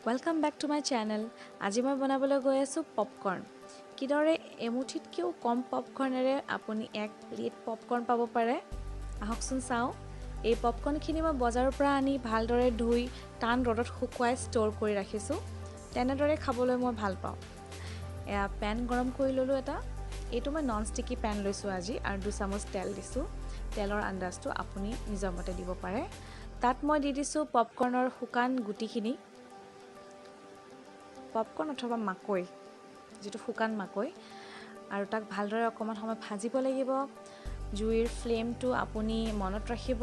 Welcome back to my channel. আজি মই বনাবলৈ গৈ আছো পপকৰ্ন। কিদৰে এমুঠিতকৈও কম পপকৰ্নেৰে আপুনি এক প্লেট পপকৰ্ন পাব পাৰে। আহকচোন চাওঁ। এই পপকৰ্নখিনি মই বজাৰৰ পৰা আনি ভালদৰে ধুই টান ৰ'দত শুকুৱাই ষ্ট'ৰ কৰি ৰাখিছোঁ। তেনেদৰে খাবলৈ মই ভাল পাওঁ। এয়া পেন গৰম কৰি ল'লোঁ এটা। এইটো মই নন ষ্টিকি পেন লৈছোঁ আজি আৰু 2 চামুচ তেল দিছোঁ। তেলৰ আন্দাজটো আপুনি নিজৰ মতে দিব পাৰে। তাত মই দি দিছোঁ পপকৰ্নৰ শুকান গুটিখিনি। পপকৰ্ন অথবা মাকৈ যেটো শুকান মাকৈ আৰু তাক ভালদৰে অকমান সময় ভাজিব লাগিব জুইৰ ফ্লেমটো আপুনি মনত ৰাখিব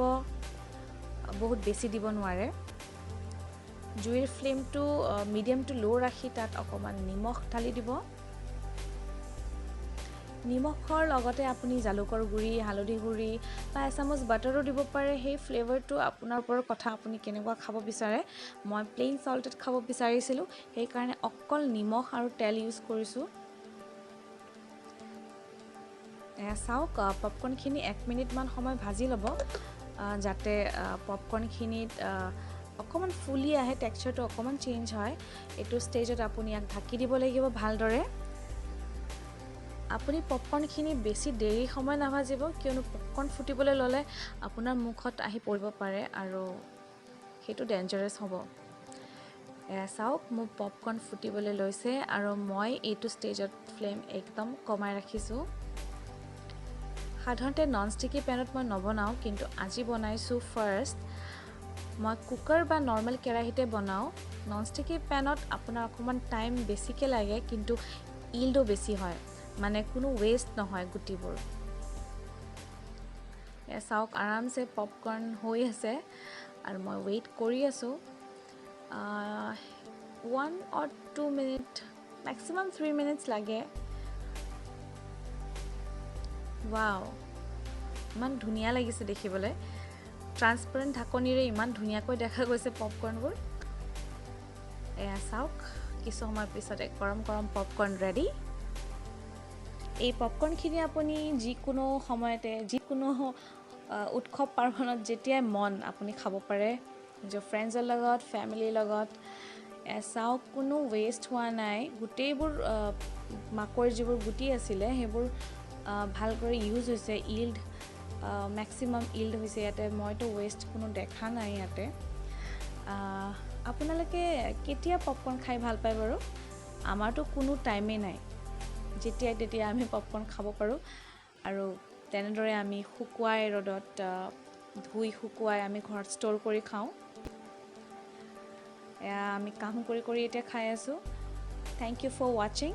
বহুত বেছি দিব নোৱাৰে জুইৰ ফ্লেমটো মিডিয়াম টু লো ৰাখি তাত অকমান নিমখ ঢালি দিব নিমখৰ লগতে আপুনি জালুকৰ গুৰি হালধি গুৰি বা এচামুচ বাটাৰো দিব পাৰে সেই ফ্লেভাৰটো আপোনাৰ ওপৰত কথা আপুনি কেনেকুৱা খাব বিচাৰে মই প্লেইন সল্টেড খাব বিচাৰিছিলো সেই কাৰণে অকল নিমখ আৰু তেল ইউজ কৰিছো চাওক পপকৰ্নখিনি 1 মিনিট মান সময় ভাজি ল'ব যাতে পপকৰ্নখিনিত অকমান ফুলি আহে টেক্সচাৰটো অকমান চেঞ্জ হয় এটো ষ্টেজত আপুনি ইয়াক ঢাকি দিব লাগিব ভালদৰে আপুনি পপকৰ্নখিনি বেছি দেৰি সময় নাভাজিব কিয়নো পপকৰ্ন ফুটিবলৈ ললে আপোনাৰ মুখত আহি পৰিব পাৰে আৰু হেতু ডেঞ্জাৰাছ হ'ব চাওক মোৰ পপকৰ্ন ফুটিবলৈ লৈছে আৰু মই এইটো ষ্টেজত ফ্লেম একদম কমাই ৰাখিছোঁ সাধাৰণতে নন ষ্টিকি পেনত মই নবনাও কিন্তু আজি বনাইছো ফাৰ্ষ্ট মই কুকাৰ বা নৰ্মেল কেৰাহীতে বনাও নন ষ্টিকি পেনত আপোনাৰ অকমান টাইম বেছিকে লাগে কিন্তু ইল্ডো বেছি হয় মানে কোনো ওয়েষ্ট নহয় গুটিবোৰ চাওক আৰামছে পপকৰ্ন হৈ আছে আৰু মই ওয়েট কৰি আছো 1 or 2 minutes maximum 3 minutes লাগে ওয়াও ইমান ধুনিয়া লাগিছে দেখিবলৈ ট্ৰান্সপাৰেন্ট ঢাকনিৰে ইমান ধুনিয়াকৈ দেখা গৈছে পপকৰ্নবোৰ এয়া চাওক কিছু সময় পিছতে গৰম গৰম পপকৰ্ন ৰেডি এই পপকৰ্নখিনি আপুনি যিকোনো সময়তে যিকোনো উৎসৱ পাৰ্বণত যেতিয়া মন আপুনি খাব পাৰে নিজৰ ফ্ৰেণ্ডছৰ লগত ফ্যামিলিৰ লগত চাওক কোনো ওয়েষ্ট হোৱা নাই গুটেইবোৰ মাকৈ যিবোৰ গুটি আছিলে হেবোৰ ভালকৈ ইউজ হৈছে ইল্ড ম্যাক্সিমাম ইল্ড হৈছে ইয়াতে মইতো ওয়েষ্ট কোনো দেখা নাই ইয়াতে আপোনালোকে কেতিয়া পপকৰ্ন খাই ভাল পায় বাৰু আমাৰতো কোনো টাইমে নাই যেতিয়া তেতিয়া আমি পপকৰ্ন খাব পাৰো আৰু তেনেদৰে আমি শুকুৱাই ৰ'দত ধুই শুকুৱাই আমি ঘৰত ষ্ট'ৰ কৰি খাওঁ আমি কাম কৰি কৰি এতিয়া খাই আছো থ্যাংক ইউ ফৰ ওয়াচিং